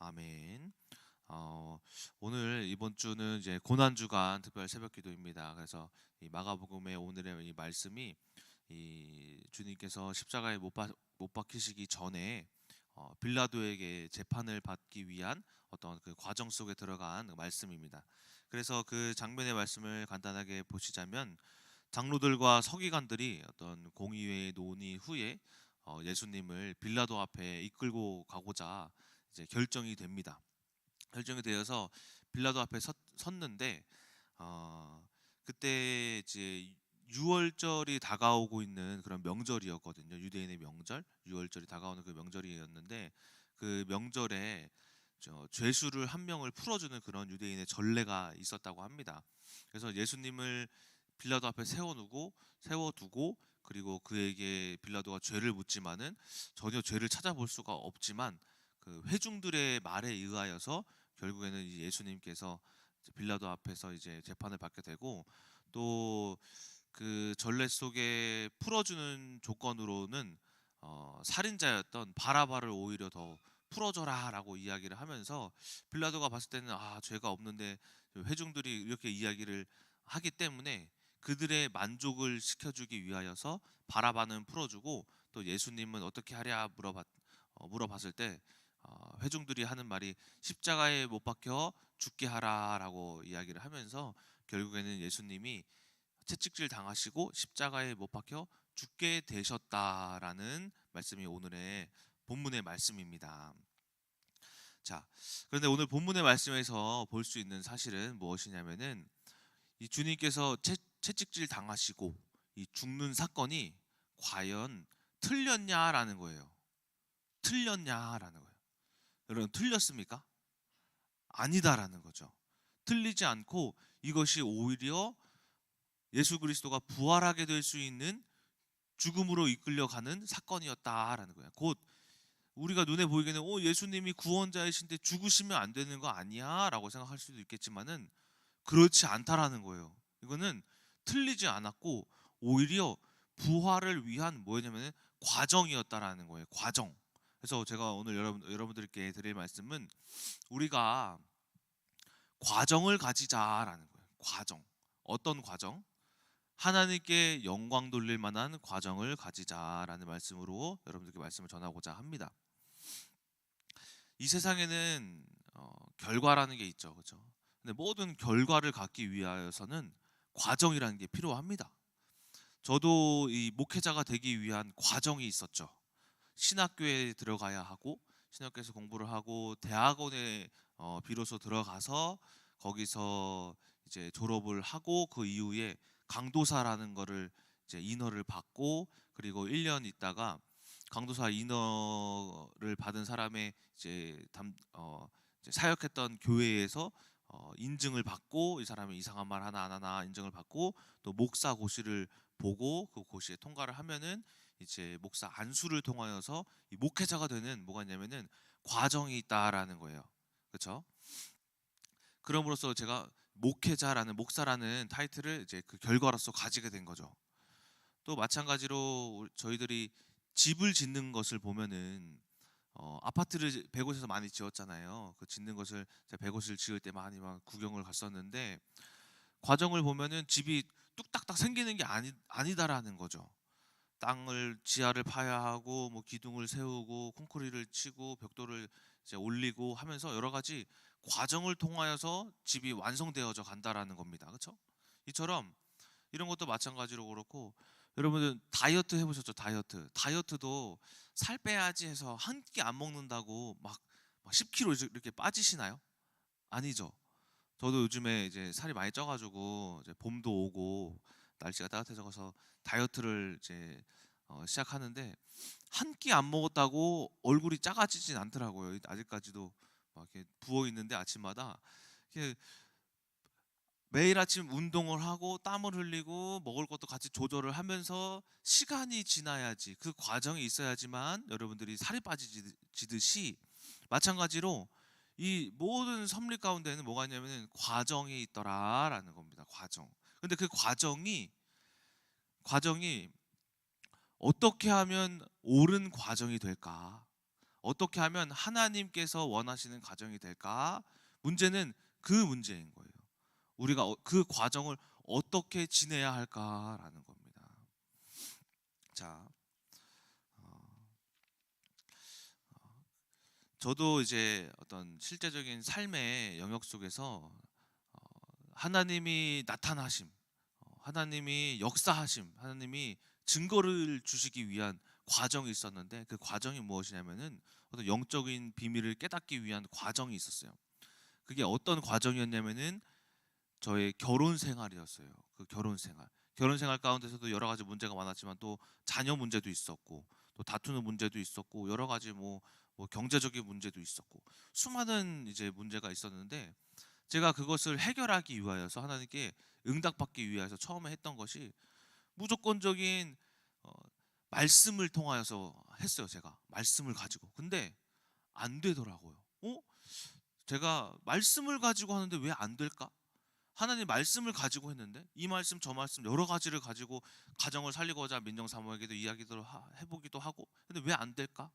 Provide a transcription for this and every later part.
아멘. 어, 오늘 이번 주는 이제 고난주간 특별 새벽기도입니다. 그래서 이 마가복음의 오늘의 이 말씀이 이 주님께서 십자가에 못 박히시기 전에 빌라도에게 재판을 받기 위한 어떤 그 과정 속에 들어간 말씀입니다. 그래서 그 장면의 말씀을 간단하게 보시자면 장로들과 서기관들이 어떤 공의회의 논의 후에 예수님을 빌라도 앞에 이끌고 가고자 이제 결정이 됩니다. 결정이 되어서 빌라도 앞에 섰는데 그때 이제 유월절이 다가오고 있는 그런 명절이었거든요. 유대인의 명절, 유월절이 다가오는 그 명절이었는데 그 명절에 죄수를 한 명을 풀어주는 그런 유대인의 전례가 있었다고 합니다. 그래서 예수님을 빌라도 앞에 세워두고 그리고 그에게 빌라도가 죄를 묻지만은 전혀 죄를 찾아볼 수가 없지만 그 회중들의 말에 의하여서 결국에는 예수님께서 빌라도 앞에서 이제 재판을 받게 되고 또 그 전례 속에 풀어주는 조건으로는 살인자였던 바라바를 오히려 더 풀어줘라라고 이야기를 하면서 빌라도가 봤을 때는 죄가 없는데 회중들이 이렇게 이야기를 하기 때문에 그들의 만족을 시켜주기 위하여서 바라바는 풀어주고 또 예수님은 어떻게 하랴 물어봤을 때 회중들이 하는 말이 십자가에 못 박혀 죽게 하라라고 이야기를 하면서 결국에는 예수님이 채찍질 당하시고 십자가에 못 박혀 죽게 되셨다라는 말씀이 오늘의 본문의 말씀입니다. 자, 그런데 오늘 본문의 말씀에서 볼 수 있는 사실은 무엇이냐면은 이 주님께서 채찍질 당하시고 이 죽는 사건이 과연 틀렸냐라는 거예요. 틀렸냐라는 거예요. 여러분 틀렸습니까? 아니다라는 거죠. 틀리지 않고 이것이 오히려 예수 그리스도가 부활하게 될 수 있는 죽음으로 이끌려가는 사건이었다라는 거예요. 곧 우리가 눈에 보이기에는 예수님이 구원자이신데 죽으시면 안 되는 거 아니야? 라고 생각할 수도 있겠지만은 그렇지 않다라는 거예요. 이거는 틀리지 않았고 오히려 부활을 위한 뭐였냐면 과정이었다라는 거예요. 과정. 그래서 제가 오늘 여러분들께 드릴 말씀은 우리가 과정을 가지자라는 거예요. 과정. 어떤 과정? 하나님께 영광 돌릴 만한 과정을 가지자라는 말씀으로 여러분들께 말씀을 전하고자 합니다. 이 세상에는 결과라는 게 있죠, 그렇죠? 근데 모든 결과를 갖기 위하여서는 과정이라는 게 필요합니다. 저도 이 목회자가 되기 위한 과정이 있었죠. 신학교에 들어가야 하고 신학교에서 공부를 하고 대학원에 비로소 들어가서 거기서 이제 졸업을 하고 그 이후에 강도사라는 거를 이제 인허를 받고 그리고 1년 있다가 강도사 인허를 받은 사람의 이제 사역했던 교회에서 인증을 받고 이 사람이 이상한 말 하나 안 하나 인증을 받고 또 목사 고시를 보고 그 고시에 통과를 하면은 이제 목사 안수를 통하여서 이 목회자가 되는 뭐가 있냐면은 과정이 있다라는 거예요. 그렇죠? 그럼으로써 제가 목회자라는 목사라는 타이틀을 이제 그 결과로서 가지게 된 거죠. 또 마찬가지로 저희들이 집을 짓는 것을 보면은 아파트를 100곳에서 많이 지었잖아요. 그 짓는 것을 제가 100곳을 지을 때 많이 막 구경을 갔었는데 과정을 보면은 집이 뚝딱딱 생기는 게 아니다라는 거죠. 땅을 지하를 파야 하고 뭐 기둥을 세우고 콘크리트를 치고 벽돌을 이제 올리고 하면서 여러 가지 과정을 통하여서 집이 완성되어져 간다라는 겁니다. 그렇죠? 이처럼 이런 것도 마찬가지로 그렇고 여러분들 다이어트 해보셨죠? 다이어트도 살 빼야지 해서 한 끼 안 먹는다고 막 10kg 이렇게 빠지시나요? 아니죠. 저도 요즘에 이제 살이 많이 쪄가지고 이제 봄도 오고 날씨가 따뜻해져서 다이어트를 이제 시작하는데 한 끼 안 먹었다고 얼굴이 작아지진 않더라고요. 아직까지도 막 이렇게 부어 있는데 아침마다 이렇게 매일 아침 운동을 하고 땀을 흘리고 먹을 것도 같이 조절을 하면서 시간이 지나야지 그 과정이 있어야지만 여러분들이 살이 빠지듯이 마찬가지로 이 모든 섭리 가운데는 뭐가 있냐면 과정이 있더라라는 겁니다. 과정. 근데 그 과정이 어떻게 하면 옳은 과정이 될까? 어떻게 하면 하나님께서 원하시는 가정이 될까? 문제는 그 문제인 거예요. 우리가 그 과정을 어떻게 지내야 할까라는 겁니다. 자, 어, 저도 이제 어떤 실제적인 삶의 영역 속에서 어, 하나님이 나타나심, 하나님이 역사하심, 하나님이 증거를 주시기 위한 과정이 있었는데, 그 과정이 무엇이냐면은 어떤 영적인 비밀을 깨닫기 위한 과정이 있었어요. 그게 어떤 과정이었냐면은 저의 결혼 생활이었어요. 그 결혼 생활 가운데서도 여러 가지 문제가 많았지만 또 자녀 문제도 있었고, 또 다투는 문제도 있었고, 여러 가지 뭐 경제적인 문제도 있었고, 수많은 이제 문제가 있었는데, 제가 그것을 해결하기 위하여서 하나님께 응답받기 위해서 처음에 했던 것이 무조건적인 어, 말씀을 통하여서 했어요. 제가 말씀을 가지고. 근데 안 되더라고요. 제가 말씀을 가지고 하는데 왜 안 될까? 하나님 말씀을 가지고 했는데 이 말씀 저 말씀 여러 가지를 가지고 가정을 살리고자 민정사모에게도 이야기도 해보기도 하고, 근데 왜 안 될까?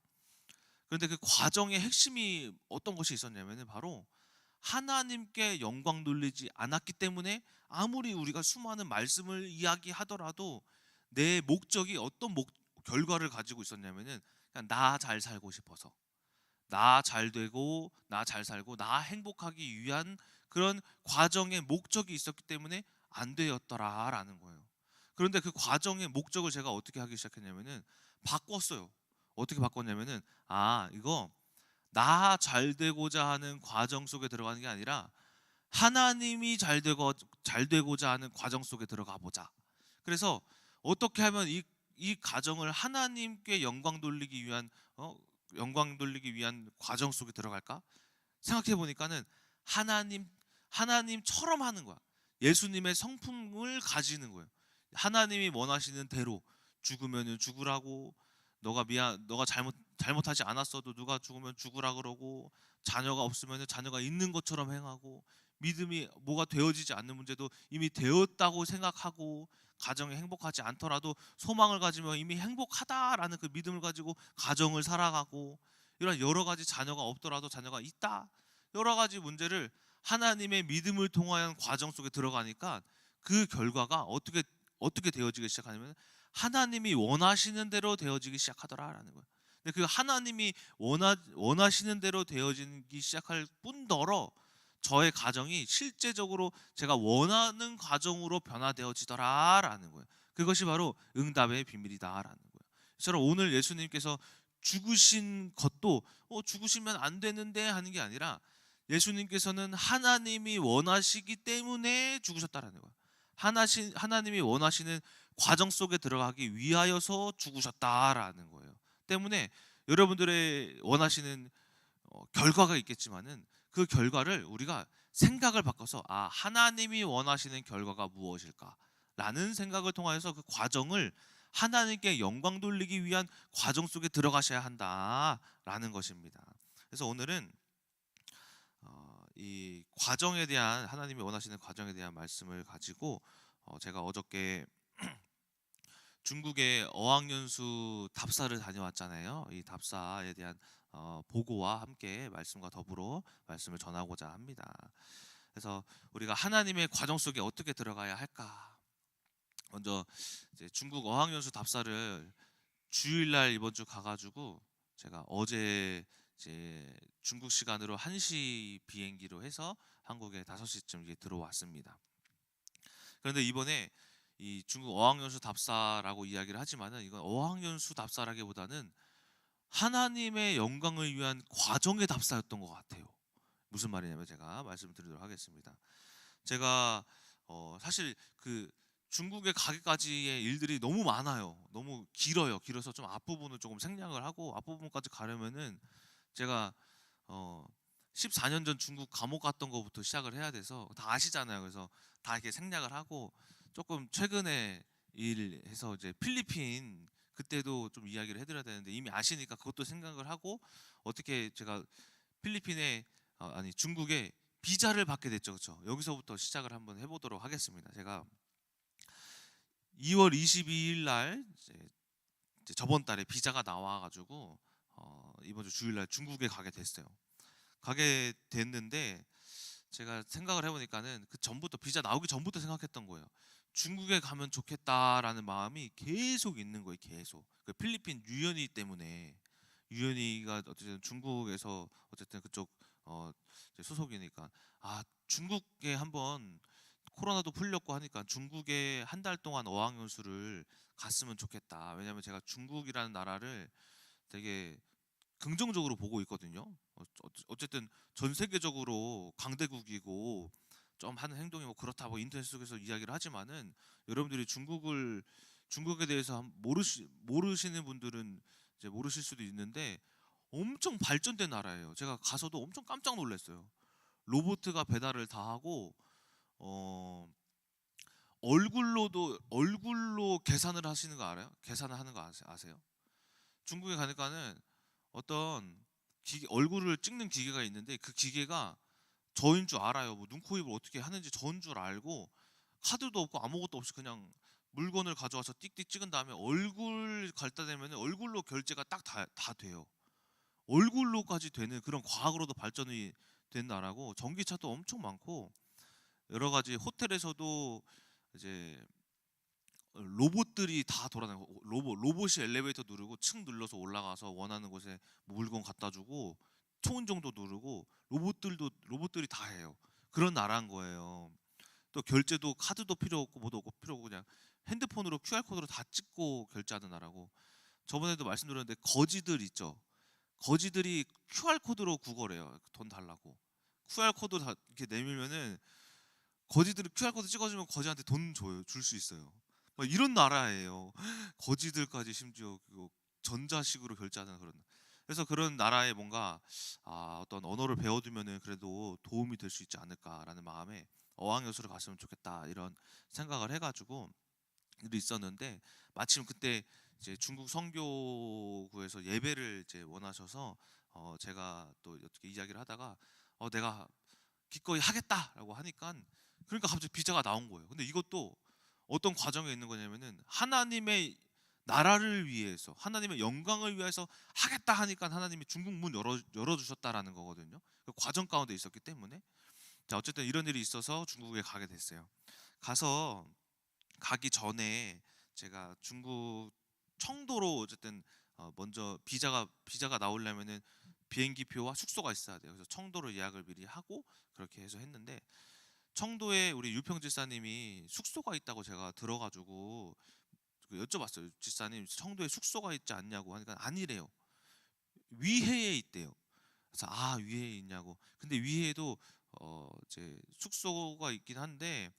그런데 그 과정의 핵심이 어떤 것이 있었냐면 바로 하나님께 영광 돌리지 않았기 때문에, 아무리 우리가 수많은 말씀을 이야기하더라도 내 목적이 어떤 결과를 가지고 있었냐면은 그냥 나 잘 살고 싶어서, 나 잘 되고 나 잘 살고 나 행복하기 위한 그런 과정의 목적이 있었기 때문에 안 되었더라라는 거예요. 그런데 그 과정의 목적을 제가 어떻게 하기 시작했냐면은 바꿨어요. 어떻게 바꿨냐면은 이거 나 잘 되고자 하는 과정 속에 들어가는 게 아니라 하나님이 잘 되고자 하는 과정 속에 들어가 보자. 그래서 어떻게 하면 이 가정을 하나님께 어, 영광 돌리기 위한 과정 속에 들어갈까? 생각해 보니까는 하나님 하나님처럼 하는 거야. 예수님의 성품을 가지는 거예요. 하나님이 원하시는 대로 죽으면은 죽으라고, 너가 잘못하지 않았어도 누가 죽으면 죽으라 그러고, 자녀가 없으면 자녀가 있는 것처럼 행하고, 믿음이 뭐가 되어지지 않는 문제도 이미 되었다고 생각하고, 가정이 행복하지 않더라도 소망을 가지며 이미 행복하다라는 그 믿음을 가지고 가정을 살아가고, 이런 여러 가지 자녀가 없더라도 자녀가 있다, 여러 가지 문제를 하나님의 믿음을 통한 과정 속에 들어가니까 그 결과가 어떻게 되어지기 시작하냐면 하나님이 원하시는 대로 되어지기 시작하더라라는 거예요. 근데 그 하나님이 원하시는 대로 되어지기 시작할 뿐더러 저의 가정이 실제적으로 제가 원하는 가정으로 변화되어지더라라는 거예요. 그것이 바로 응답의 비밀이다라는 거예요. 저는 오늘 예수님께서 죽으신 것도 죽으시면 안 되는데 하는 게 아니라, 예수님께서는 하나님이 원하시기 때문에 죽으셨다라는 거예요. 하나님이 원하시는 과정 속에 들어가기 위하여서 죽으셨다라는 거예요. 때문에 여러분들의 원하시는 결과가 있겠지만은 그 결과를 우리가 생각을 바꿔서 하나님이 원하시는 결과가 무엇일까라는 생각을 통하여서 그 과정을 하나님께 영광 돌리기 위한 과정 속에 들어가셔야 한다라는 것입니다. 그래서 오늘은 이 과정에 대한, 하나님이 원하시는 과정에 대한 말씀을 가지고 제가 어저께 중국의 어학연수 답사를 다녀왔잖아요. 이 답사에 대한 보고와 함께 말씀과 더불어 말씀을 전하고자 합니다. 그래서 우리가 하나님의 과정 속에 어떻게 들어가야 할까? 먼저 이제 중국 어학연수 답사를 주일날 이번 주 가가지고, 제가 어제 이제 중국 시간으로 1시 비행기로 해서 한국에 5시쯤 이제 들어왔습니다. 그런데 이번에 이 중국 어학연수 답사라고 이야기를 하지만은 이건 어학연수 답사라기보다는 하나님의 영광을 위한 과정의 답사였던 것 같아요. 무슨 말이냐면 제가 말씀드리도록 하겠습니다. 제가 사실 그 중국에 가기까지의 일들이 너무 많아요. 너무 길어요. 길어서 좀 앞부분을 조금 생략을 하고, 앞부분까지 가려면은 제가 14년 전 중국 감옥 갔던 거부터 시작을 해야 돼서 다 아시잖아요. 그래서 다 이렇게 생략을 하고, 조금 최근에 일해서 이제 필리핀, 그때도 좀 이야기를 해드려야 되는데 이미 아시니까 그것도 생각을 하고, 어떻게 제가 필리핀에 아니 중국에 비자를 받게 됐죠. 그렇죠? 여기서부터 시작을 한번 해보도록 하겠습니다. 제가 2월 22일 날 이제 저번 달에 비자가 나와가지고 이번 주 주일날 중국에 가게 됐어요. 가게 됐는데 제가 생각을 해보니까는 그 전부터 비자 나오기 전부터 생각했던 거예요. 중국에 가면 좋겠다라는 마음이 계속 있는 거예요. 계속 그 필리핀 유연이 때문에 유연이가 어쨌든 중국에서 어쨌든 그쪽 이제 소속이니까 중국에 한번 코로나도 풀렸고 하니까 중국에 한 달 동안 어학연수를 갔으면 좋겠다. 왜냐면 제가 중국이라는 나라를 되게 긍정적으로 보고 있거든요. 어쨌든 전 세계적으로 강대국이고 좀 하는 행동이 뭐 그렇다 뭐 인터넷 속에서 이야기를 하지만은 여러분들이 중국에 대해서 모르시는 분들은 이제 모르실 수도 있는데 엄청 발전된 나라예요. 제가 가서도 엄청 깜짝 놀랐어요. 로보트가 배달을 다 하고 어 얼굴로 계산을 하시는 거 알아요? 계산을 하는 거 아세요? 중국에 가니까는 어떤 얼굴을 찍는 기계가 있는데 그 기계가 저인 줄 알아요. 뭐 눈, 코, 입을 어떻게 하는지 저인 줄 알고 카드도 없고 아무것도 없이 그냥 물건을 가져와서 띡띡 찍은 다음에 얼굴 갖다 대면 얼굴로 결제가 딱 다 돼요. 얼굴로까지 되는 그런 과학으로도 발전이 된 나라고 전기차도 엄청 많고 여러 가지 호텔에서도 이제 로봇들이 다 돌아다니고 로봇이 엘리베이터 누르고 층 눌러서 올라가서 원하는 곳에 물건 갖다 주고 초인종도 누르고 로봇들이 다 해요. 그런 나라인 거예요. 또 결제도 카드도 필요 없고 뭐도 없고 필요 없고 그냥 핸드폰으로 QR 코드로 다 찍고 결제하는 나라고. 저번에도 말씀드렸는데 거지들 있죠. 거지들이 QR 코드로 구걸해요. 돈 달라고. QR 코드 다 이렇게 내밀면은 거지들이 QR 코드 찍어주면 거지한테 돈 줘요. 줄 수 있어요. 막 이런 나라예요. 거지들까지 심지어 그거 전자식으로 결제하는 그런. 그래서 그런 나라에 뭔가 어떤 언어를 배워두면은 그래도 도움이 될 수 있지 않을까라는 마음에 어학연수를 갔으면 좋겠다 이런 생각을 해가지고 일이 있었는데 마침 그때 이제 중국 선교구에서 예배를 이제 원하셔서 제가 또 어떻게 이야기를 하다가 내가 기꺼이 하겠다라고 하니까 그러니까 갑자기 비자가 나온 거예요. 근데 이것도 어떤 과정에 있는 거냐면은 하나님의 나라를 위해서 하나님의 영광을 위해서 하겠다 하니까 하나님이 중국 문 열어주셨다라는 거거든요. 그 과정 가운데 있었기 때문에 자 어쨌든 이런 일이 있어서 중국에 가게 됐어요. 가서 가기 전에 제가 중국 청도로 어쨌든 먼저 비자가 나오려면은 비행기표와 숙소가 있어야 돼요. 그래서 청도로 예약을 미리 하고 그렇게 해서 했는데 청도에 우리 유평 지사님이 숙소가 있다고 제가 들어가지고 여쭤봤어요. 지사님 청도에 숙소가 있지 않냐고 하니까 아니래요. 위해에 있대요. 그래서 위해에 있냐고. 근데 위해에도 이제 숙소가 있긴 한데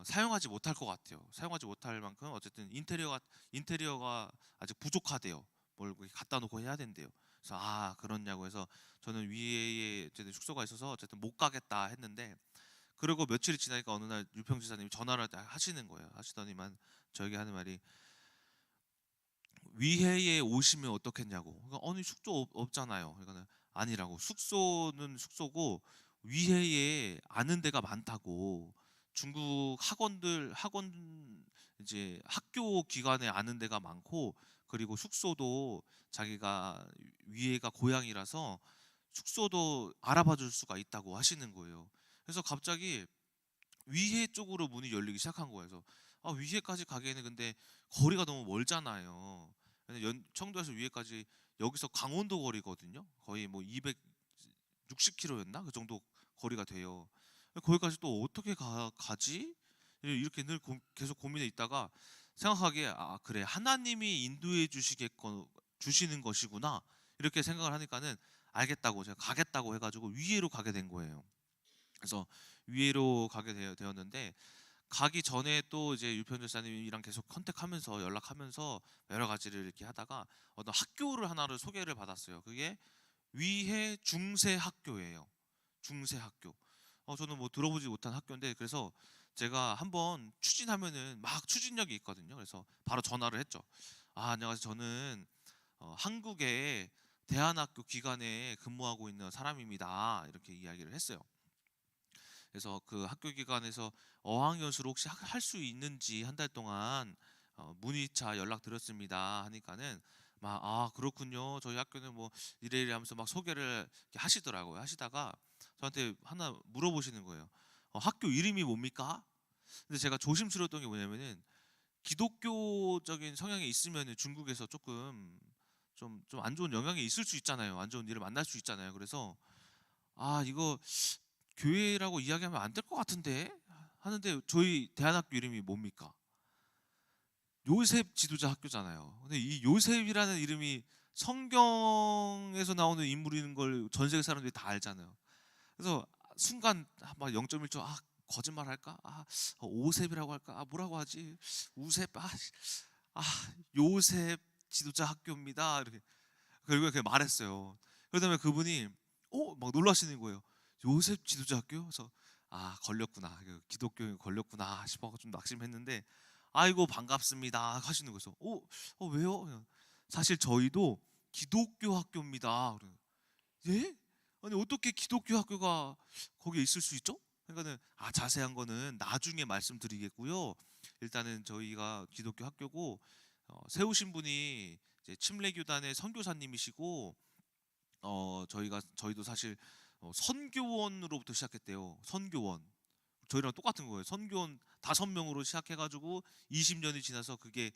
사용하지 못할 것 같아요. 사용하지 못할 만큼 어쨌든 인테리어가 아직 부족하대요. 뭘 갖다 놓고 해야 된대요. 그래서 그렇냐고 해서 저는 위에에 어쨌든 숙소가 있어서 어쨌든 못 가겠다 했는데 그리고 며칠이 지나니까 어느 날 유평지사님이 전화를 하시는 거예요. 하시더니만 저에게 하는 말이 위해에 오시면 어떻겠냐고. 그러니까 아니 숙소 없잖아요. 그러니까 아니라고. 숙소는 숙소고 위해에 아는 데가 많다고. 중국 학원 이제 학교 기관에 아는 데가 많고 그리고 숙소도 자기가 위해가 고향이라서 숙소도 알아봐 줄 수가 있다고 하시는 거예요. 그래서 갑자기 위해 쪽으로 문이 열리기 시작한 거예요. 그래서 위해까지 가기에는 근데 거리가 너무 멀잖아요. 청도에서 위해까지 여기서 강원도 거리거든요. 거의 뭐 260km였나? 그 정도 거리가 돼요. 거기까지 또 어떻게 가지? 이렇게 늘 계속 고민해 있다가 생각하기에 그래 하나님이 인도해 주시는 것이구나 이렇게 생각을 하니까는 알겠다고 제가 가겠다고 해가지고 위해로 가게 된 거예요. 그래서 위에로 가게 되었는데 가기 전에 또 이제 유편 전사님이랑 계속 컨택하면서 연락하면서 여러 가지를 이렇게 하다가 어떤 학교를 하나를 소개를 받았어요. 그게 위해 중세학교예요. 중세학교. 저는 뭐 들어보지 못한 학교인데 그래서 제가 한번 추진하면은 막 추진력이 있거든요. 그래서 바로 전화를 했죠. 안녕하세요. 저는 한국의 대안학교 기관에 근무하고 있는 사람입니다. 이렇게 이야기를 했어요. 그래서 그 학교 기관에서 어학연수를 혹시 할 수 있는지 한 달 동안 문의차 연락드렸습니다 하니까는 막 "아 그렇군요. 저희 학교는 뭐 이래 이래." 하면서 막 소개를 이렇게 하시더라고요. 하시다가 저한테 하나 물어보시는 거예요. "학교 이름이 뭡니까?" 근데 제가 조심스러웠던 게 뭐냐면은 기독교적인 성향이 있으면은 중국에서 쪼끔 좀 안 좋은 영향이 있을 수 있잖아요. 안 좋은 일을 만날 수 있잖아요. 그래서 '아 이거 교회라고 이야기하면 안 될 것 같은데?' 하는데 저희 대안학교 이름이 뭡니까? 요셉 지도자 학교잖아요. 근데 이 요셉이라는 이름이 성경에서 나오는 인물인 걸 전 세계 사람들이 다 알잖아요. 그래서 순간 막 0.1초 '아 거짓말할까? 오셉이라고 할까? 뭐라고 하지? 우셉 아 요셉 지도자 학교입니다.' 이렇게 결국에 그렇게 말했어요. 그러다음에 그분이 막 놀라시는 거예요. "요셉 지도자 학교요?" 그래서 '아 걸렸구나. 기독교에 걸렸구나.' 싶어 좀 낙심했는데 "아이고 반갑습니다." 하시는 거죠. 왜요?" 그냥 "사실 저희도 기독교 학교입니다." 그래요. "예? 아니 어떻게 기독교 학교가 거기에 있을 수 있죠?" 그러니까는 자세한 거는 나중에 말씀드리겠고요. 일단은 저희가 기독교 학교고 세우신 분이 이제 침례교단의 선교사님이시고 저희도 사실 선교원으로부터 시작했대요. 선교원. 저희랑 똑같은 거예요. 선교원 5명으로 시작해 가지고 20년이 지나서 그게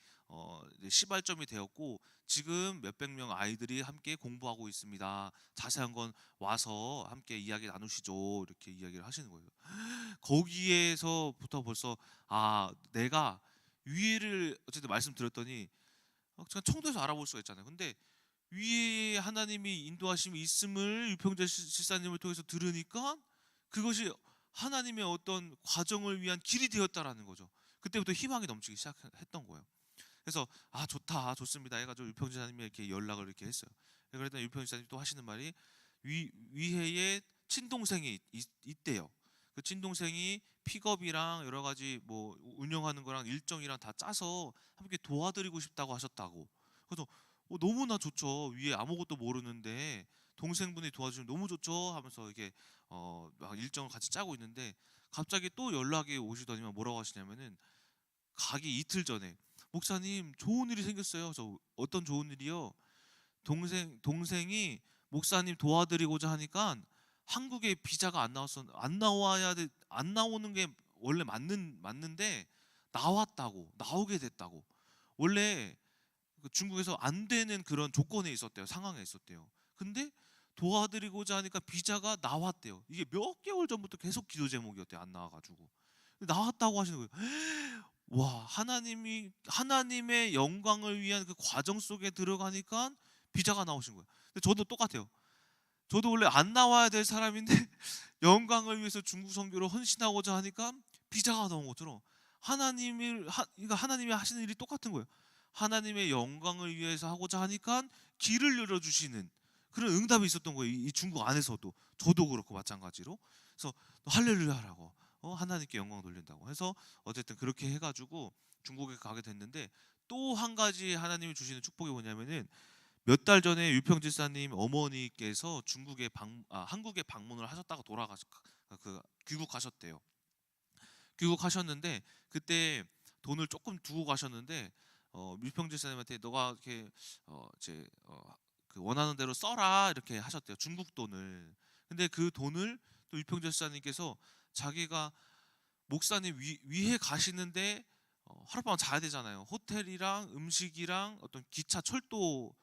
이제 시발점이 되었고 지금 몇백 명 아이들이 함께 공부하고 있습니다. 자세한 건 와서 함께 이야기 나누시죠. 이렇게 이야기를 하시는 거예요. 거기에서부터 벌써 내가 위를 어쨌든 말씀드렸더니 제가 청도에서 알아볼 수가 있잖아요. 근데 위에 하나님이 인도하심이 있음을 유평재 실사님을 통해서 들으니까 그것이 하나님의 어떤 과정을 위한 길이 되었다라는 거죠. 그때부터 희망이 넘치기 시작했던 거예요. 그래서 좋다 좋습니다 해가지고 유평재 사님이 이렇게 연락을 이렇게 했어요. 그랬더니 유평재 사님이 또 하시는 말이 위해에 친동생이 있대요. 그 친동생이 픽업이랑 여러 가지 뭐 운영하는 거랑 일정이랑 다 짜서 함께 도와드리고 싶다고 하셨다고. 그래서 너무나 좋죠. 위에 아무것도 모르는데 동생분이 도와주면 너무 좋죠 하면서 이게 막 일정을 같이 짜고 있는데 갑자기 또 연락이 오시더니만 뭐라고 하시냐면은 가기 이틀 전에 목사님 좋은 일이 생겼어요. 그래서 어떤 좋은 일이요? 동생이 목사님 도와드리고자 하니까 한국에 비자가 안 나와야 안 나오는 게 원래 맞는데 나오게 됐다고. 원래 그 중국에서 안 되는 그런 조건에 있었대요. 상황에 있었대요. 근데 도와드리고자 하니까 비자가 나왔대요. 이게 몇 개월 전부터 계속 기도 제목이었대요. 안 나와가지고 나왔다고 하시는 거예요. 와, 하나님의 영광을 위한 그 과정 속에 들어가니까 비자가 나오신 거예요. 근데 저도 똑같아요. 저도 원래 안 나와야 될 사람인데 영광을 위해서 중국 선교를 헌신하고자 하니까 비자가 나온 것처럼 그러니까 하나님이 하시는 일이 똑같은 거예요. 하나님의 영광을 위해서 하고자 하니까 길을 열어주시는 그런 응답이 있었던 거예요. 이 중국 안에서도 저도 그렇고 마찬가지로. 그래서 할렐루야라고 하나님께 영광 돌린다고 해서 어쨌든 그렇게 해가지고 중국에 가게 됐는데 또 한 가지 하나님이 주시는 축복이 뭐냐면은 몇 달 전에 유평지사님 어머니께서 한국에 방문을 하셨다가 귀국하셨대요. 귀국하셨는데 그때 돈을 조금 두고 가셨는데 유평지사님한테 너가 이렇게 그 원하는 대로 써라 이렇게 하셨대요. 중국 돈을. 근데 그 돈을 또 유평지사님께서 자기가 목사님 위에 가시는데 하룻밤 자야 되잖아요. 호텔이랑 음식이랑 어떤 기차 철도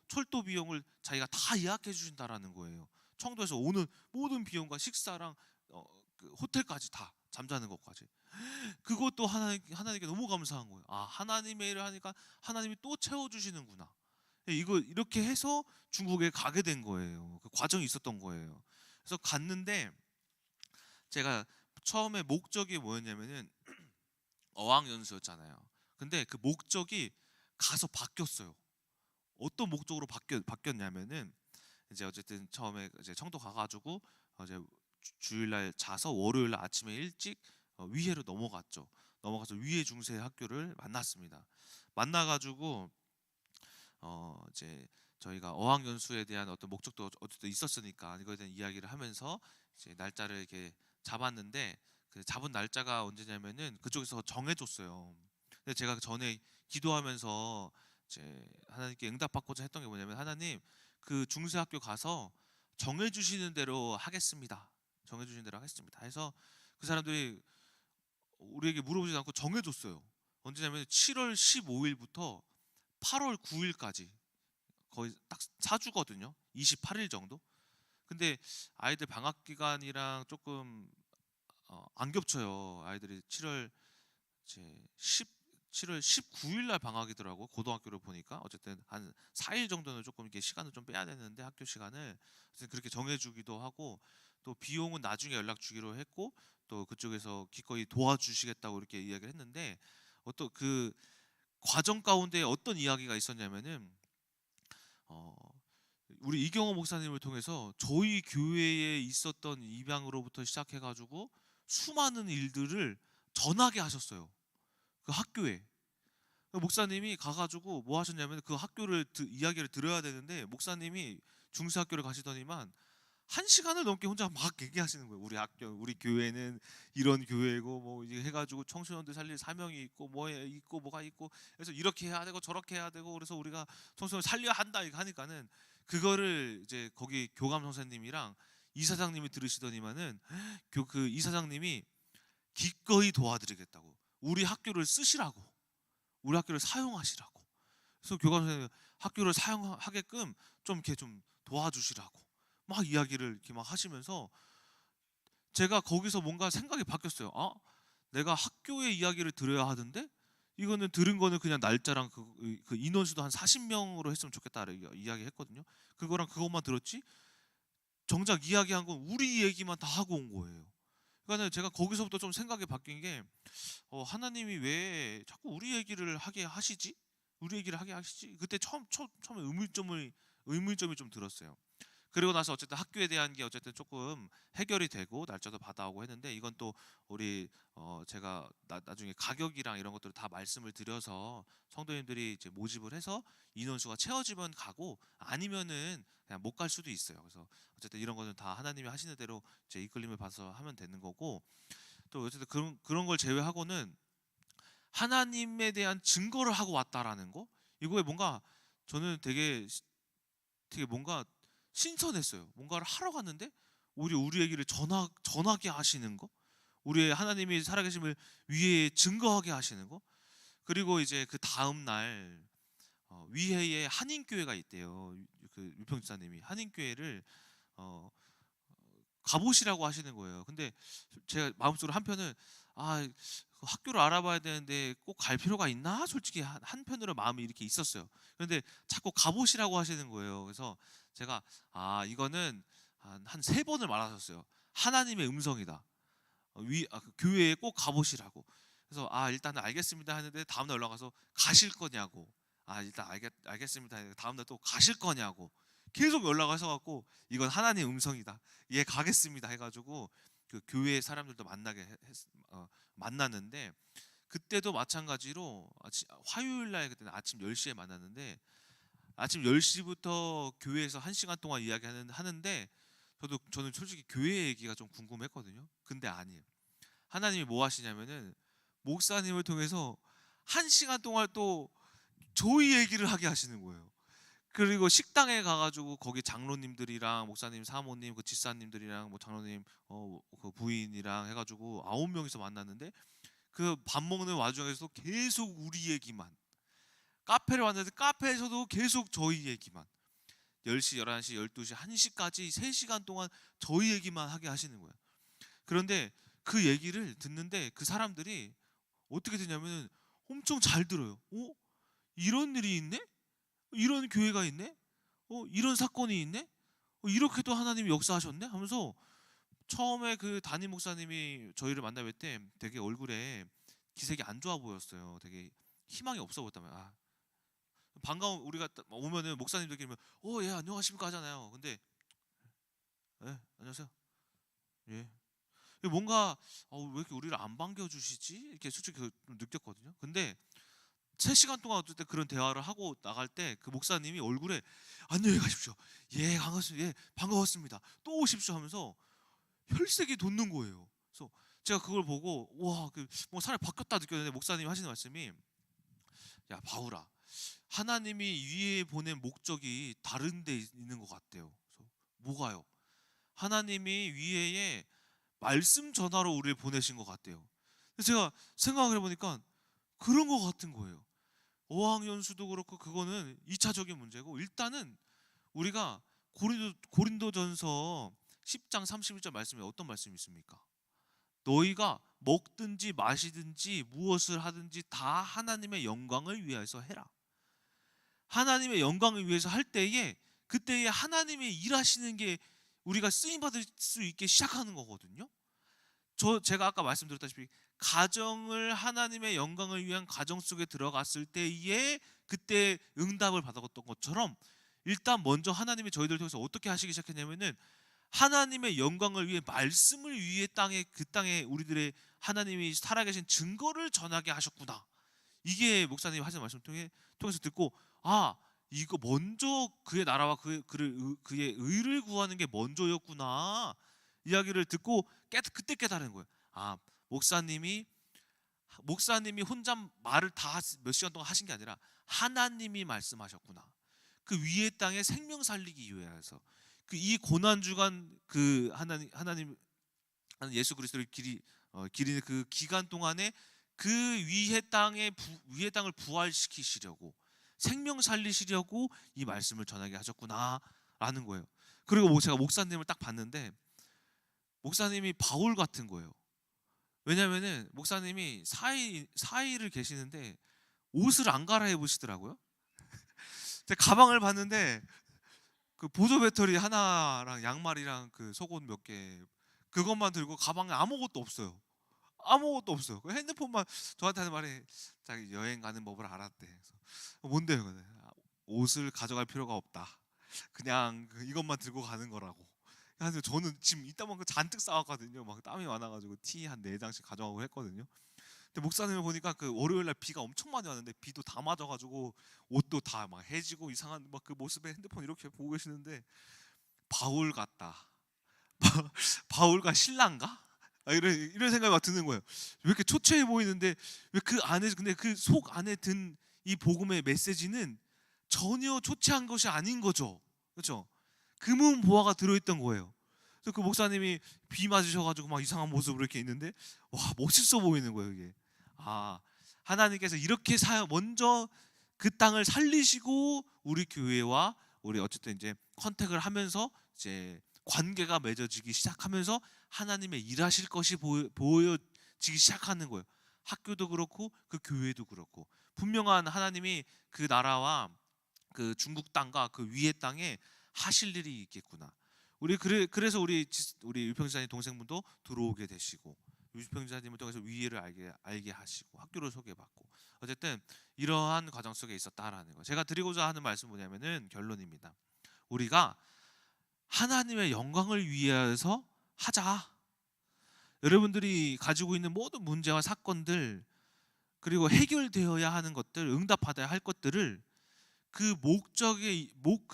비용을 자기가 다 예약해 주신다라는 거예요. 청도에서 오는 모든 비용과 식사랑 그 호텔까지 다 잠자는 것까지. 그것도 하나님께 너무 감사한 거예요. 하나님의 일을 하니까 하나님이 또 채워 주시는구나. 이거 이렇게 해서 중국에 가게 된 거예요. 그 과정이 있었던 거예요. 그래서 갔는데 제가 처음에 목적이 뭐였냐면은 어학연수였잖아요. 근데 그 목적이 가서 바뀌었어요. 어떤 목적으로 바뀌었냐면은 이제 어쨌든 처음에 이제 청도 가가지고 이제 주일날 자서 월요일날 아침에 일찍 위해로 넘어갔죠. 넘어가서 위해 중세 학교를 만났습니다. 만나가지고 이제 저희가 어학연수에 대한 어떤 목적도 어쨌든 있었으니까 이거에 대한 이야기를 하면서 이제 날짜를 이렇게 잡았는데 그 잡은 날짜가 언제냐면은 그쪽에서 정해줬어요. 근데 제가 전에 기도하면서 이제 하나님께 응답받고자 했던 게 뭐냐면, 하나님, 그 중세학교 가서 정해주시는 대로 하겠습니다. 정해주시는 대로 하겠습니다. 해서 그 사람들이 우리에게 물어보지 않고 정해줬어요. 언제냐면 7월 15일부터 8월 9일까지 거의 딱 4주거든요. 28일 정도. 근데 아이들 방학 기간이랑 조금 안 겹쳐요. 아이들이 7월 이제 7월 19일 날 방학이더라고. 고등학교를 보니까 어쨌든 한 4일 정도는 조금 이렇게 시간을 좀 빼야 되는데, 학교 시간을 어쨌든 그렇게 정해주기도 하고, 또 비용은 나중에 연락 주기로 했고, 또 그쪽에서 기꺼이 도와주시겠다고 이렇게 이야기를 했는데, 어떤 그 과정 가운데 어떤 이야기가 있었냐면은 어, 우리 이경호 목사님을 통해서 저희 교회에 있었던 입양으로부터 시작해가지고 수많은 일들을 전하게 하셨어요. 그 학교에. 그 목사님이 가가지고 뭐 하셨냐면, 그 학교를 이야기를 들어야 되는데, 목사님이 중세학교를 가시더니만 1시간을 넘게 혼자 막 얘기하시는 거예요. 우리 학교, 우리 교회는 이런 교회고, 뭐 이제 해가지고 청소년들 살릴 사명이 있고, 뭐에 있고, 뭐가 있고, 그래서 이렇게 해야 되고 저렇게 해야 되고, 그래서 우리가 청소년 살려야 한다 이거 하니까는, 그거를 이제 거기 교감 선생님이랑 이사장님이 들으시더니만은, 그 이사장님이 기꺼이 도와드리겠다고, 우리 학교를 쓰시라고, 우리 학교를 사용하시라고. 그래서 교감 선생님, 학교를 사용하게끔 좀 이렇게 좀 도와주시라고 막 이야기를 이렇게 막 하시면서, 제가 거기서 뭔가 생각이 바뀌었어요. 내가 학교의 이야기를 들어야 하던데, 이거는 들은 거는 그냥 날짜랑 그 인원수도 한 40명으로 했으면 좋겠다 이야기했거든요. 그거랑 그것만 들었지, 정작 이야기한 건 우리 얘기만 다 하고 온 거예요. 그러니까 제가 거기서부터 좀 생각이 바뀐 게, 하나님이 왜 자꾸 우리 얘기를 하게 하시지? 우리 얘기를 하게 하시지? 그때 처음에 의문점이 좀 들었어요. 그리고 나서 어쨌든 학교에 대한 게 어쨌든 조금 해결이 되고 날짜도 받아오고 했는데, 이건 또 우리 제가 나중에 가격이랑 이런 것들을 다 말씀을 드려서 성도님들이 이제 모집을 해서 인원수가 채워지면 가고, 아니면은 그냥 못 갈 수도 있어요. 그래서 어쨌든 이런 거는 다 하나님이 하시는 대로 이제 이끌림을 받아서 하면 되는 거고, 또 어쨌든 그런 걸 제외하고는 하나님에 대한 증거를 하고 왔다라는 거, 이거에 뭔가 저는 되게 뭔가 신선했어요. 뭔가를 하러 갔는데 우리 얘기를 전하게 하시는 거, 우리의 하나님이 살아계심을 위에 증거하게 하시는 거. 그리고 이제 그 다음 날 위해에 한인교회가 있대요. 그 유평지사님이 한인교회를 어, 가보시라고 하시는 거예요. 근데 제가 마음속으로 한편은, 그 학교를 알아봐야 되는데 꼭 갈 필요가 있나? 솔직히 한편으로 마음이 이렇게 있었어요. 그런데 자꾸 가보시라고 하시는 거예요. 그래서 제가, 이거는 한 3번을 말하셨어요. 하나님의 음성이다. 그 교회에 꼭 가보시라고. 그래서 일단은 알겠습니다 하는데, 다음날 연락 와서 가실 거냐고. 일단 알겠습니다 하는데, 다음날 또 가실 거냐고 계속 연락 하셔갖고, 이건 하나님의 음성이다, 예 가겠습니다 해가지고 그 교회 사람들도 만났는데, 그때도 마찬가지로 화요일 날 그때는 아침 10시에 만났는데, 아침 10시부터 교회에서 1시간 동안 하는데, 저는 솔직히 교회 얘기가 좀 궁금했거든요. 근데 아니에요. 하나님이 뭐 하시냐면은, 목사님을 통해서 1시간 동안 또 저희 얘기를 하게 하시는 거예요. 그리고 식당에 가가지고 거기 장로님들이랑 목사님, 사모님, 그 집사님들이랑 뭐 장로님, 그 부인이랑 해가지고 9명이서 만났는데, 그 밥 먹는 와중에서도 계속 우리 얘기만. 카페를 왔는데 카페에서도 계속 저희 얘기만. 10시, 11시, 12시, 1시까지 3시간 동안 저희 얘기만 하게 하시는 거예요. 그런데 그 얘기를 듣는데, 그 사람들이 어떻게 되냐면 엄청 잘 들어요. 이런 일이 있네? 이런 교회가 있네? 이런 사건이 있네? 이렇게도 하나님이 역사하셨네? 하면서, 처음에 그 담임 목사님이 저희를 만나 뵐 때 되게 얼굴에 기색이 안 좋아 보였어요. 되게 희망이 없어 보였다면, 반가운, 우리가 오면은 목사님들끼리 예 안녕하십니까 하잖아요. 근데 예 안녕하세요, 예, 뭔가 왜 이렇게 우리를 안 반겨주시지? 이렇게 솔직히 좀 느꼈거든요. 근데 3시간 동안 어쨌든 그런 대화를 하고 나갈 때, 그 목사님이 얼굴에 안녕히 가십시오, 예 반갑습니다, 예 반가웠습니다, 또 오십시오 하면서 혈색이 돋는 거예요. 그래서 제가 그걸 보고, 와, 뭐 사람이 바뀌었다 느꼈는데, 목사님이 하시는 말씀이, 야 바울아, 하나님이 위에 보낸 목적이 다른 데 있는 것 같아요. 그래서 뭐가요? 하나님이 위에에 말씀 전하러 우리를 보내신 것 같아요. 그래서 제가 생각을 해보니까 그런 것 같은 거예요. 어학연수도 그렇고 그거는 2차적인 문제고, 일단은 우리가 고린도전서 10장 31절 말씀에 어떤 말씀이 있습니까? 너희가 먹든지 마시든지 무엇을 하든지 다 하나님의 영광을 위해서 해라. 하나님의 영광을 위해서 할 때에, 그때에 하나님의 일하시는 게 우리가 쓰임 받을 수 있게 시작하는 거거든요. 제가 아까 말씀드렸다시피 가정을 하나님의 영광을 위한 가정 속에 들어갔을 때에 그때 응답을 받았던 것처럼, 일단 먼저 하나님이 저희들 통해서 어떻게 하시기 시작했냐면은 하나님의 영광을 위해 말씀을 위해 그 땅에 우리들의 하나님이 살아계신 증거를 전하게 하셨구나. 이게 목사님이 하시는 말씀 통해서 듣고, 아, 이거 먼저 그의 나라와 그의 의를 구하는 게 먼저였구나, 이야기를 듣고 그때 깨달은 거예요. 아, 목사님이 혼자 말을 다 몇 시간 동안 하신 게 아니라 하나님이 말씀하셨구나. 그 위의 땅에 생명 살리기 위해서 그 이 고난 주간 그 하나님 예수 그리스도를 기리는 그 기간 동안에 그 위의 땅을 부활시키시려고, 생명 살리시려고 이 말씀을 전하게 하셨구나라는 거예요. 그리고 제가 목사님을 딱 봤는데 목사님이 바울 같은 거예요. 왜냐면은 목사님이 4일을 계시는데 옷을 안 갈아입으시더라고요. 제가 가방을 봤는데 그 보조 배터리 하나랑 양말이랑 그 속옷 몇 개, 그것만 들고 가방에 아무것도 없어요. 아무것도 없어요. 그 핸드폰만 저한테 하는 말이, 자기 여행 가는 법을 알았대. 그래서 뭔데요? 옷을 가져갈 필요가 없다. 그냥 이것만 들고 가는 거라고. 그래서 저는 지금 이따만큼 잔뜩 싸웠거든요. 막 땀이 많아가지고 티 한 4장씩 가져가고 했거든요. 근데 목사님을 보니까 그 월요일날 비가 엄청 많이 왔는데 비도 다 맞아가지고 옷도 다 막 해지고 이상한 막 그 모습에 핸드폰 이렇게 보고 계시는데, 바울 같다. 바울과 신랑가? 이런 생각이 막 드는 거예요. 왜 이렇게 초췌해 보이는데 왜 그 안에, 근데 그 속 안에 든 이 복음의 메시지는 전혀 초췌한 것이 아닌 거죠. 그렇죠? 금은 보화가 들어있던 거예요. 그래서 그 목사님이 비 맞으셔가지고 막 이상한 모습으로 이렇게 있는데, 와, 멋있어 보이는 거예요 이게. 아, 하나님께서 이렇게 먼저 그 땅을 살리시고 우리 교회와 우리 어쨌든 이제 컨택을 하면서 이제 관계가 맺어지기 시작하면서 하나님의 일하실 것이 보여지기 시작하는 거예요. 학교도 그렇고 그 교회도 그렇고 분명한 하나님이 그 나라와 그 중국 땅과 그 위의 땅에 하실 일이 있겠구나. 그래서 우리 유평지사님 동생분도 들어오게 되시고, 유평지사님을 통해서 위에를 알게 하시고 학교를 소개받고, 어쨌든 이러한 과정 속에 있었다라는 거. 제가 드리고자 하는 말씀 뭐냐면은 결론입니다. 우리가 하나님의 영광을 위해서 하자. 여러분들이 가지고 있는 모든 문제와 사건들, 그리고 해결되어야 하는 것들, 응답받아야 할 것들을 그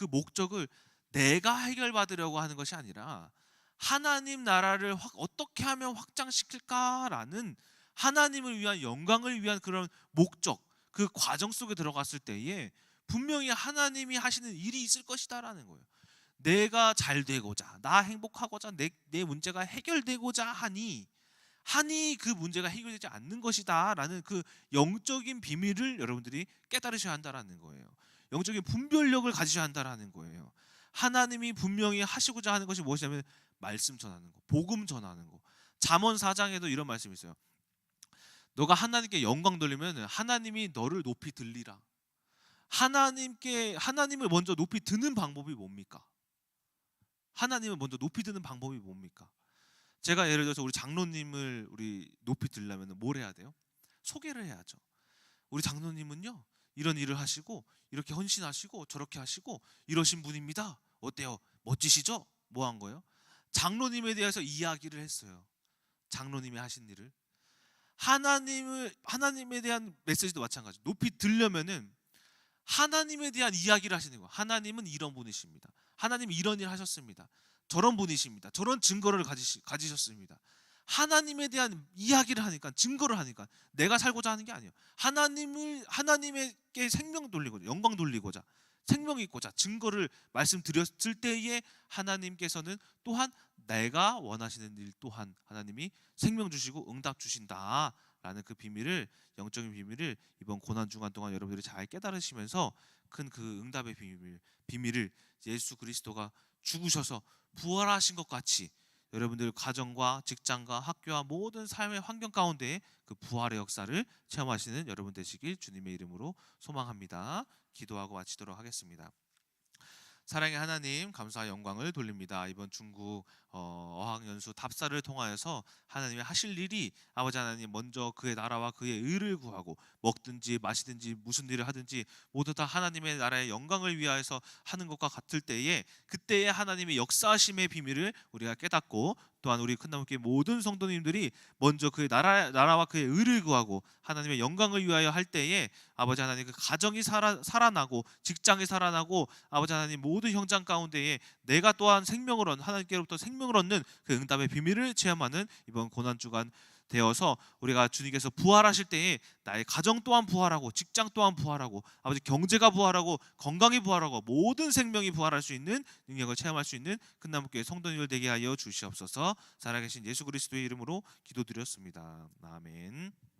목적을 내가 해결받으려고 하는 것이 아니라 하나님 나라를 어떻게 하면 확장시킬까라는 하나님을 위한 영광을 위한 그런 목적, 그 과정 속에 들어갔을 때에 분명히 하나님이 하시는 일이 있을 것이다라는 거예요. 내가 잘 되고자, 나 행복하고자, 내 문제가 해결되고자 하니 그 문제가 해결되지 않는 것이다라는 그 영적인 비밀을 여러분들이 깨달으셔야 한다라는 거예요. 영적인 분별력을 가지셔야 한다라는 거예요. 하나님이 분명히 하시고자 하는 것이 무엇이냐면 말씀 전하는 거, 복음 전하는 거. 잠언 4장에도 이런 말씀이 있어요. 너가 하나님께 영광 돌리면 하나님이 너를 높이 들리라. 하나님을 먼저 높이 드는 방법이 뭡니까? 하나님을 먼저 높이 드는 방법이 뭡니까? 제가 예를 들어서 우리 장로님을 높이 들려면 뭘 해야 돼요? 소개를 해야죠. 우리 장로님은요, 이런 일을 하시고 이렇게 헌신하시고 저렇게 하시고 이러신 분입니다. 어때요? 멋지시죠? 뭐 한 거예요? 장로님에 대해서 이야기를 했어요. 장로님이 하신 일을. 하나님에 대한 메시지도 마찬가지. 높이 들려면은 하나님에 대한 이야기를 하시는 거예요. 하나님은 이런 분이십니다. 하나님이 이런 일 하셨습니다. 저런 분이십니다. 저런 증거를 가지셨습니다. 하나님에 대한 이야기를 하니까, 증거를 하니까, 내가 살고자 하는 게 아니에요. 하나님에게 생명 돌리고자, 영광 돌리고자, 생명이 있고자 증거를 말씀드렸을 때에 하나님께서는 또한 내가 원하시는 일 또한 하나님이 생명 주시고 응답 주신다라는 그 비밀을, 영적인 비밀을 이번 고난 주간 동안 여러분들이 잘 깨달으시면서 큰 그 응답의 비밀을 예수 그리스도가 죽으셔서 부활하신 것 같이 여러분들 가정과 직장과 학교와 모든 삶의 환경 가운데 그 부활의 역사를 체험하시는 여러분 되시길 주님의 이름으로 소망합니다. 기도하고 마치도록 하겠습니다. 사랑의 하나님, 감사와 영광을 돌립니다. 이번 중국 어학연수 답사를 통하여서 하나님이 하실 일이, 아버지 하나님, 먼저 그의 나라와 그의 의를 구하고 먹든지 마시든지 무슨 일을 하든지 모두 다 하나님의 나라의 영광을 위하여서 하는 것과 같을 때에, 그때에 하나님의 역사하심의 비밀을 우리가 깨닫고, 또한 우리 큰나무교회 모든 성도님들이 먼저 그의 나라와 그의 의를 구하고 하나님의 영광을 위하여 할 때에 아버지 하나님, 그 가정이 살아나고 직장이 살아나고 아버지 하나님, 모든 현장 가운데에 내가 또한 생명을 얻는, 하나님께로부터 생명을 얻는 그 응답의 비밀을 체험하는 이번 고난주간 되어서 우리가 주님께서 부활하실 때에 나의 가정 또한 부활하고 직장 또한 부활하고 아버지 경제가 부활하고 건강이 부활하고 모든 생명이 부활할 수 있는 능력을 체험할 수 있는 큰나무교회 성도님들 되게 하여 주시옵소서. 살아계신 예수 그리스도의 이름으로 기도드렸습니다. 아멘.